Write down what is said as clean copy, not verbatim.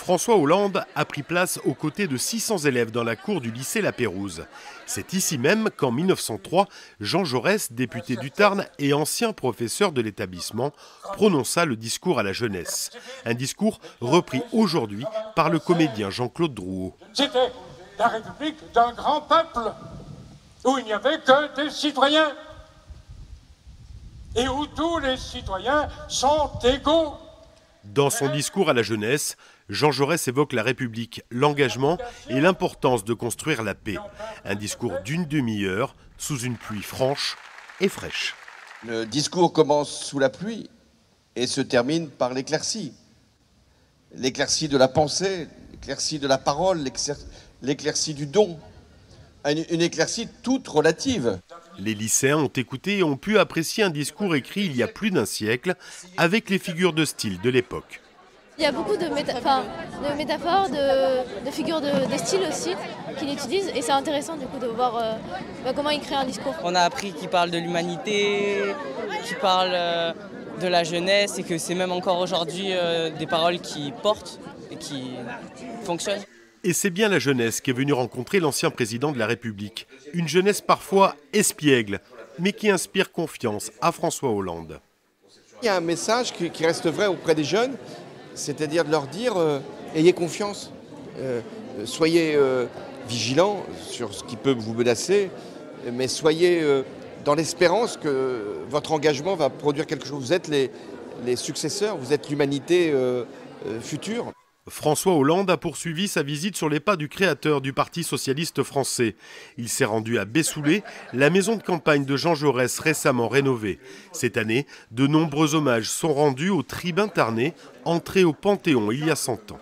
François Hollande a pris place aux côtés de 600 élèves dans la cour du lycée La Pérouse. C'est ici même qu'en 1903, Jean Jaurès, député du Tarn et ancien professeur de l'établissement, prononça le discours à la jeunesse. Un discours repris aujourd'hui par le comédien Jean-Claude Drouot. C'était la République d'un grand peuple, où il n'y avait que des citoyens, et où tous les citoyens sont égaux. Dans son discours à la jeunesse, Jean Jaurès évoque la République, l'engagement et l'importance de construire la paix. Un discours d'une demi-heure, sous une pluie franche et fraîche. Le discours commence sous la pluie et se termine par l'éclaircie. L'éclaircie de la pensée, l'éclaircie de la parole, l'éclaircie du don. Une éclaircie toute relative. Les lycéens ont écouté et ont pu apprécier un discours écrit il y a plus d'un siècle avec les figures de style de l'époque. Il y a beaucoup de métaphores, de figures de style aussi qu'il utilise et c'est intéressant du coup de voir comment il crée un discours. On a appris qu'il parle de l'humanité, qu'il parle de la jeunesse et que c'est même encore aujourd'hui des paroles qui portent et qui fonctionnent. Et c'est bien la jeunesse qui est venue rencontrer l'ancien président de la République. Une jeunesse parfois espiègle, mais qui inspire confiance à François Hollande. Il y a un message qui reste vrai auprès des jeunes, c'est-à-dire de leur dire ayez confiance, soyez vigilants sur ce qui peut vous menacer, mais soyez dans l'espérance que votre engagement va produire quelque chose. Vous êtes les successeurs, vous êtes l'humanité future. François Hollande a poursuivi sa visite sur les pas du créateur du Parti socialiste français. Il s'est rendu à Bessoulé, la maison de campagne de Jean Jaurès récemment rénovée. Cette année, de nombreux hommages sont rendus aux tribuns tarnais, entrés au Panthéon il y a 100 ans.